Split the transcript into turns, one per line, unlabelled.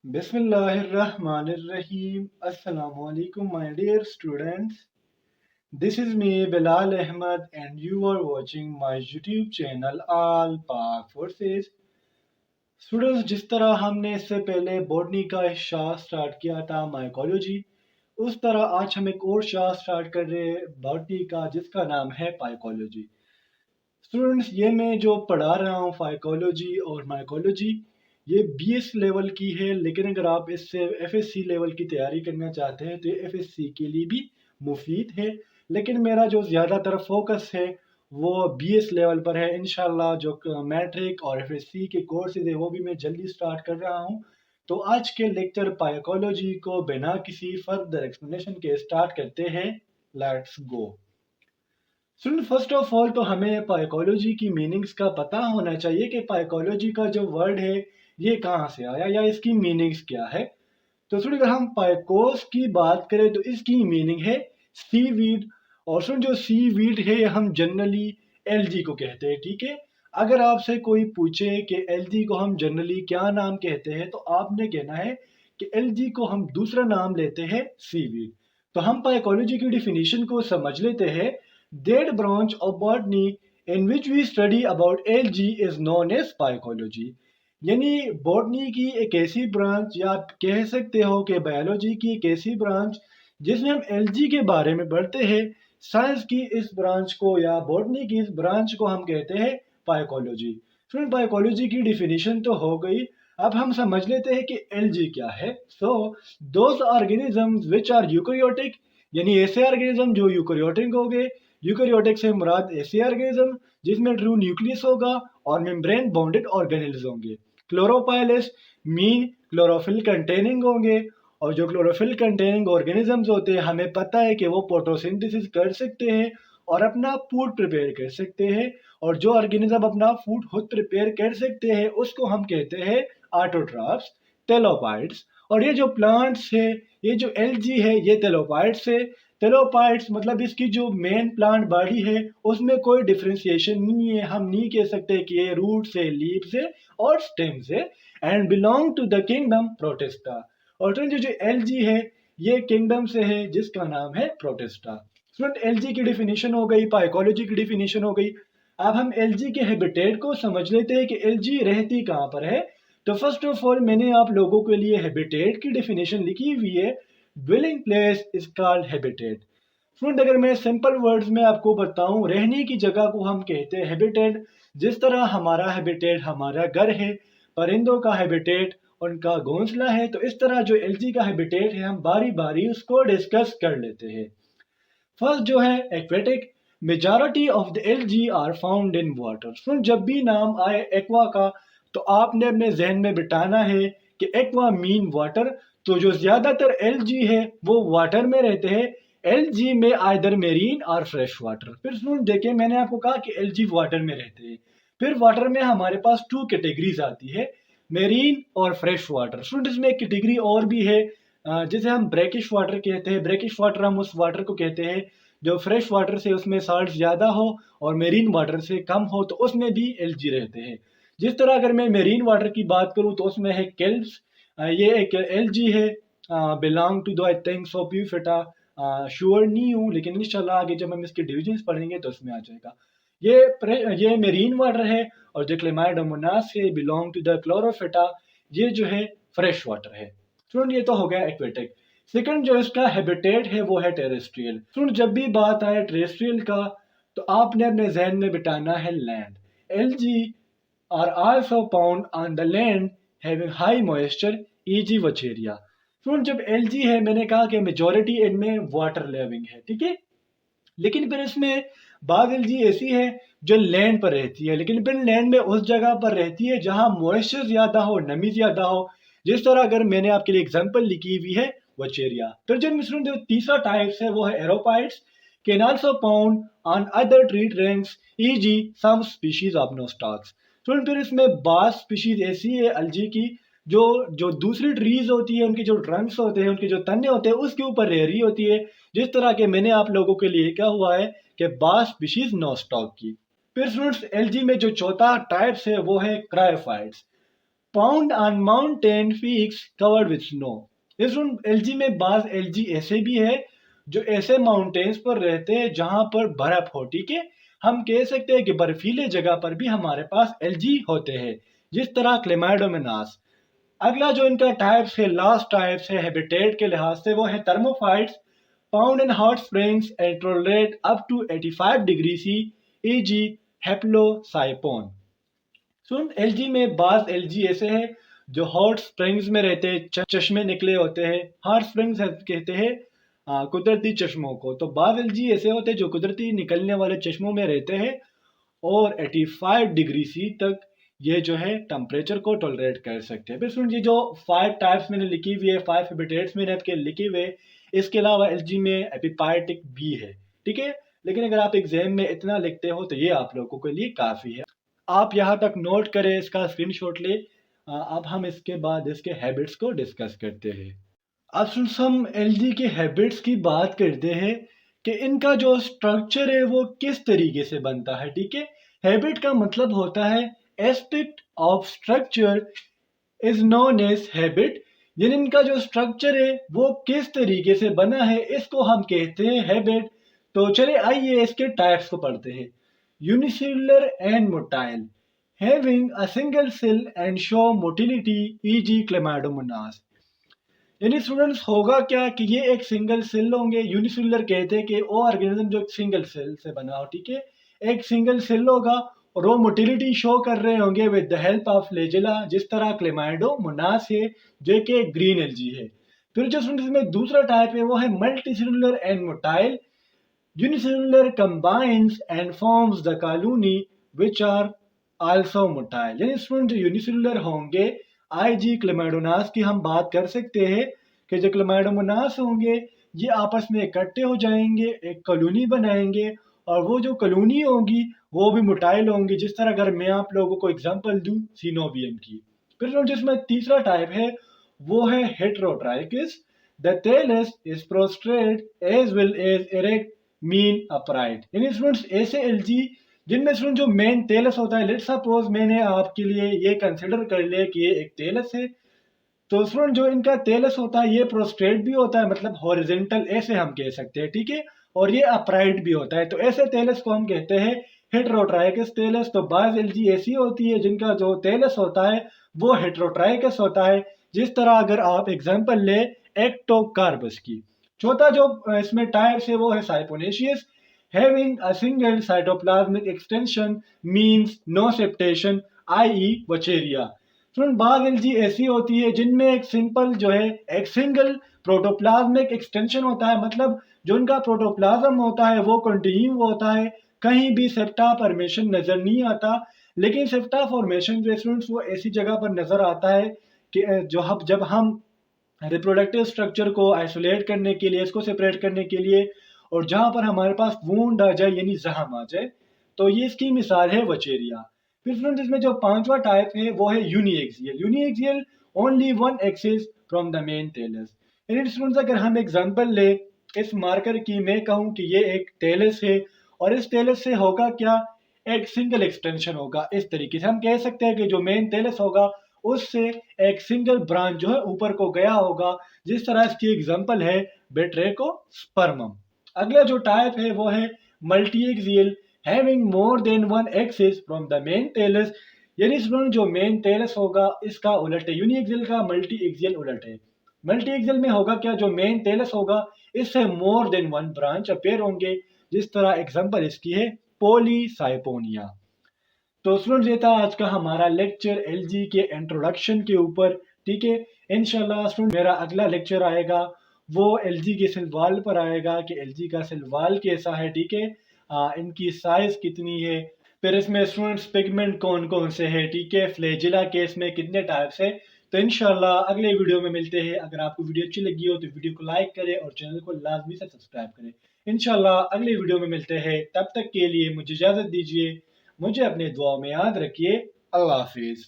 Bismillahirrahmanirrahim. Assalamu alaikum, my dear students. This is me, Bilal Ahmed, and you are watching my YouTube channel, All Pak Forces. Students, जिस तरह हमने इससे पहले botany का एक शाख स्टार्ट किया था माइकोलॉजी, उस तरह आज हम एक और शाख स्टार्ट कर रहे हैं बॉटनी का, जिसका नाम है पाइकोलॉजी। स्टूडेंट्स, ये मैं जो पढ़ा रहा हूँ फाइकोलॉजी और माइकोलॉजी, ये बीएस लेवल की है, लेकिन अगर आप इससे एफएससी लेवल की तैयारी करना चाहते हैं तो ये एफएससी के लिए भी मुफीद है। लेकिन मेरा जो ज़्यादातर फोकस है वो बीएस लेवल पर है। इंशाल्लाह जो मैट्रिक और एफएससी के कोर्सेज है वो भी मैं जल्दी स्टार्ट कर रहा हूँ। तो आज के लेक्चर पाइकोलॉजी को बिना किसी फर्दर एक्सप्लेनेशन के स्टार्ट करते हैं। Let's go. Student, first of all तो हमें पाइकोलॉजी की मीनिंग्स का पता होना चाहिए कि पाइकोलॉजी का जो वर्ड है ये कहाँ से आया या इसकी मीनिंग्स क्या है। तो स्टूडेंट, अगर हम पाइकोस की बात करें तो इसकी मीनिंग है सीवीड। और स्टूडेंट, जो सीवीड है हम जनरली एलजी को कहते हैं, ठीक है। अगर आपसे कोई पूछे कि एलजी को हम जनरली क्या नाम कहते हैं तो आपने कहना है कि एलजी को हम दूसरा नाम लेते हैं सीवीड। तो हम पाइकोलॉजी की डिफिनीशन को समझ लेते हैं। That branch of botany in which we study about algae is known as phycology। यानी बॉटनी की एक ऐसी ब्रांच, या आप कह सकते हो कि बायोलॉजी की एक ऐसी ब्रांच जिसमें हम एलजी के बारे में पढ़ते हैं। साइंस की इस ब्रांच को या बॉटनी की इस ब्रांच को हम कहते हैं पाइकोलॉजी। स्टूडेंट, पाइकोलॉजी की डिफिनीशन तो हो गई, अब हम समझ लेते हैं कि एलजी क्या है। So those organisms which are eukaryotic, यानी ऐसे ऑर्गेनिज्म जो यूकैरियोटिक हो गए। यूकैरियोटिक से मुराद ऐसे ऑर्गेनिज्म जिसमें ट्रू न्यूक्लियस होगा और मेम्ब्रेन बाउंडेड ऑर्गेनेल्स होंगे। क्लोरोपाइलस मीन क्लोरोफिल कंटेनिंग होंगे, और जो क्लोरोफिल कंटेनिंग ऑर्गेनिजम्स होते हैं हमें पता है कि वो फोटोसिंथेसिस कर सकते हैं और अपना फूड प्रिपेयर कर सकते हैं। और जो ऑर्गेनिज्म अपना फूड खुद प्रिपेयर कर सकते हैं उसको हम कहते हैं ऑटोट्रॉफ्स, टेलोपाइड्स। और ये जो प्लांट्स है, ये जो एल्गी है, ये टेलोपाइड्स है। टेलोपाइड्स मतलब इसकी जो मेन प्लांट बॉडी है उसमें कोई डिफ्रेंसिएशन नहीं है। हम नहीं कह सकते कि ये रूट से, लीव से और स्टेम से। And belong to the kingdom Protista. और जो एलजी है ये किंगडम से है जिसका नाम है प्रोटिस्टा। स्टूडेंट, एलजी की डिफिनीशन हो गई, पाइकोलॉजी की डिफिनीशन हो गई। अब हम एलजी के हैबिटेट को समझ लेते हैं कि एलजी रहती कहाँ पर है। तो फर्स्ट ऑफ ऑल मैंने आप लोगों के लिए हैबिटेट की डिफिनीशन लिखी हुई है। Dwelling place is called habitat. Friend, अगर मैं सिंपल वर्ड्स में आपको बताऊं, रहने की जगह को हम कहते हैं हैबिटेट। जिस तरह हमारा हैबिटेट हमारा घर है, परिंदों का हैबिटेट उनका घोंसला है, तो इस तरह जो एलजी का हैबिटेट है हम बारी बारी उसको डिस्कस कर लेते हैं। फर्स्ट जो है aquatic. Majority of the algae are found in water. सुन, जब भी नाम आए एक्वा का तो आपने अपने जहन में बिठाना है कि एक्वा मीन वाटर। तो जो ज्यादातर एलजी है वो वाटर में रहते हैं। एलजी में आइदर मेरीन और फ्रेश वाटर। फिर सुन देखिए, मैंने आपको कहा कि एलजी वाटर में रहते हैं। फिर वाटर में हमारे पास टू कैटेगरीज आती है, मेरीन और फ्रेश वाटर। सुन, इसमें एक कैटेगरी और भी है जिसे हम ब्रैकिश वाटर कहते हैं। ब्रैकिश वाटर हम उस वाटर को कहते हैं जो फ्रेश वाटर से उसमें साल्ट ज़्यादा हो और मेरीन वाटर से कम हो, तो उसमें भी एलजी रहते हैं। जिस तरह अगर मैं मेरीन वाटर की बात करूं तो उसमें है केल्प्स, ये एक एलजी है, belong to the I think so प्यूफिटा। श्योर नहीं हूँ, लेकिन इंशाल्लाह आगे जब हम इसके डिविजन्स पढ़ेंगे तो उसमें आ जाएगा। ये मेरीन वाटर है। और जो क्लेमाइडोमोनास है बिलोंग टू द क्लोरोफिटा, ये जो है फ्रेश वाटर है। स्टूडेंट, ये तो हो गया एक्वेटिक। सेकंड जो इसका हैबिटेट है वो है टेरेस्ट्रियल। स्टूडेंट, जब भी बात आए टेरेस्ट्रियल का तो आपने अपने जहन में बिठाना है land. Algae are also found on the land having high moisture, e g Vaucheria. Student, जब एलजी है मैंने कहा कि मेजॉरिटी इनमें वाटर लिविंग है, ठीक है। लेकिन फिर इसमें बाज एलजी ऐसी है जो लैंड पर रहती है, लेकिन फिर लैंड में उस जगह पर रहती है जहां मॉइस्चर ज्यादा हो, नमी ज्यादा हो। जिस तरह अगर मैंने आपके लिए एग्जांपल लिखी हुई है वचेरिया। फिर जो मिश्रण जो तीसरा टाइप्स है वो है aerophytes, can also found on other tree trunks, e g some species of Nostocs. तो फिर इसमें बाज स्पीशीज ऐसी है अलजी की जो जो दूसरी ट्रीज होती है उनके जो ट्रंक्स होते हैं, उनके जो तने होते हैं उसके ऊपर रह रही होती है। जिस तरह के मैंने आप लोगों के लिए क्या हुआ है कि बाज स्पीशीज नोस्टॉक की। फिर स्टूडेंट्स, एलजी में जो चौथा टाइप्स है वो है cryophytes. Found on mountain peaks covered with snow. इस एलजी में बाज एलजी ऐसे भी है जो ऐसे माउंटेन्स पर रहते हैं जहां पर बर्फ हो, ठीक है। हम कह सकते हैं कि बर्फीले जगह पर भी हमारे पास एलजी होते हैं, जिस तरह क्लेमाइडोमोनास। अगला जो इनका टाइप्स है, लास्ट टाइप्स है हैबिटेट के लिहाज से, वो है thermophytes found in hot springs and tolerate up to 85 degree C, e g. Haplosiphon. सुन, एलजी में बाज एलजी ऐसे हैं जो हॉट स्प्रिंग्स में रहते हैं, चश्मे निकले होते हैं। हॉट स्प्रिंग्स कहते हैं कुदरती चश्मों को। तो बाज एलजी ऐसे होते हैं जो कुदरती निकलने वाले चश्मों में रहते हैं और 85 डिग्री सी तक ये जो है टेम्परेचर को टॉलरेट कर सकते हैं। फिर सुन, ये जो 5 टाइप्स मैंने लिखी हुई है, 5 हैबिटेट्स मैंने आपके लिखे हुए, इसके अलावा एलजी में एपिपाइटिक भी है, ठीक है। लेकिन अगर आप एग्जाम में इतना लिखते हो तो ये आप लोगों के लिए काफ़ी है। आप यहाँ तक नोट करें, इसका स्क्रीनशॉट ले। अब हम इसके बाद इसके हैबिट्स को डिस्कस करते हैं। अब हम एलजी के हैबिट्स की बात करते हैं कि इनका जो स्ट्रक्चर है वो किस तरीके से बनता है, ठीक है। हैबिट का मतलब होता है aspect of structure is known as habit. यानी इनका जो स्ट्रक्चर है वो किस तरीके से बना है, इसको हम कहते हैं हैबिट। तो चले आइए इसके टाइप्स को पढ़ते हैं। Unicellular and motile, having a single cell and show motility, e g. Chlamydomonas. यानी स्टूडेंट्स होगा क्या कि ये एक सिंगल सेल होंगे। यूनिसेलुलर कहते हैं कि वो ऑर्गेनिज्म जो सिंगल सेल से बना हो, ठीक है। एक सिंगल सेल होगा और वो मोटिलिटी शो कर रहे होंगे with the help of flagella, जिस तरह क्लेमाइडोमोनास है जो कि ग्रीन एलजी है। फिर जो स्टूडेंट्स में दूसरा टाइप है वो है multicellular and motile. Unicellular combines and forms the colony which are also motile. यानी स्टूडेंट जो यूनिसेलुलर होंगे, आई.जी. क्लेमाइडोनास की हम बात कर सकते हैं कि जो क्लेमाइडोमोनास होंगे ये आपस में इकट्ठे हो जाएंगे, एक कॉलोनी बनाएंगे, और वो जो कॉलोनी होगी वो भी मोटाइल होंगी। जिस तरह अगर मैं आप लोगों को एग्जांपल दूं सीनोबियम की। फिर जिसमें तीसरा टाइप है वो है heterotrichous. The thallus is prostrate as well as erect mean upright. यानी स्टूडेंट्स ऐसे एलजी जिनमें स्टूडेंट जो मेन टेलस होता है, लेट्स सपोज मैंने आपके लिए ये कंसिडर कर लिया कि ये एक टेलस है। तो स्टूडेंट जो इनका टेलस होता है ये प्रोस्ट्रेट भी होता है, मतलब हॉरिजेंटल ऐसे हम कह सकते हैं, ठीक है। और ये अपराइट भी होता है। तो ऐसे टेलस को हम कहते हैं हेटेरोट्राइकस टेलस। तो बाज एलजी ऐसी होती है जिनका जो टेलस होता है वो हेटेरोट्राइकस होता है। जिस तरह अगर आप एग्जांपल ले एक्टोकार्पस की। चौथा जो इसमें टाइप्स है वो है siphonaceous, having a single cytoplasmic extension means no septation, i e. Vaucheria. Friend बाग एलजी ऐसी होती है जिनमें एक सिंपल जो है एक सिंगल प्रोटोप्लाज्मिक एक्सटेंशन होता है, मतलब जो उनका प्रोटोप्लाज्म होता है वो कंटिन्यू होता है, कहीं भी सेप्टा फॉर्मेशन नजर नहीं आता। लेकिन सेप्टा फॉर्मेशन जो स्टूडेंट्स वो ऐसी जगह पर नजर आता है कि जो हम जब हम रिप्रोडक्टिव स्ट्रक्चर को आइसोलेट करने के लिए, इसको सेपरेट करने के लिए, और जहां पर हमारे पास वूंड आ जाए यानी जख्म आ जाए, तो ये इसकी मिसाल है वचेरिया। फिर फ्रेंड्स इसमें जो पांचवा टाइप है वो है uniaxial. Uniaxial only one axis from the main thallus. यानी स्टूडेंट्स अगर हम एग्जांपल ले इस मार्कर की, मैं कहूं कि ये एक टेलस है और इस टेलस से होगा क्या, एक सिंगल एक्सटेंशन होगा। इस तरीके से हम कह सकते हैं कि जो मेन टेलस होगा उससे एक सिंगल ब्रांच जो है ऊपर को गया होगा, जिस तरह इसकी एग्जांपल है बेट्रेको स्पर्मम। अगला जो टाइप है वो है multi axial, having more than one axis from the main thallus. यानी स्टूडेंट जो मेन टेलस होगा इसका उलट है, यूनिएक्सियल का मल्टी एक्सियल उलट है। मल्टी एक्सियल में होगा क्या, जो मेन टेलस होगा इससे मोर देन वन ब्रांच अपेयर होंगे, जिस तरह एग्जांपल इसकी है पॉलीसाइपोनिया। तो स्टूडेंट्स ये था आज का हमारा लेक्चर एलजी के इंट्रोडक्शन के ऊपर, ठीक है। इंशाल्लाह स्टूडेंट मेरा अगला लेक्चर आएगा वो एलजी के सिलवाल पर आएगा कि एलजी का सिलवाल कैसा है, ठीक है। इनकी साइज कितनी है, फिर इसमें स्टूडेंट्स पिगमेंट कौन कौन से हैं, ठीक है। फ्लैजिला केस में कितने टाइप्स है। तो इंशाल्लाह अगले वीडियो में मिलते हैं। अगर आपको वीडियो अच्छी लगी हो तो वीडियो को लाइक करें और चैनल को लाजमी से सब्सक्राइब करें। इंशाल्लाह अगले वीडियो में मिलते हैं, तब तक के लिए मुझे इजाजत दीजिए। मुझे अपने दुआ में याद रखिए। अल्लाह हाफिज।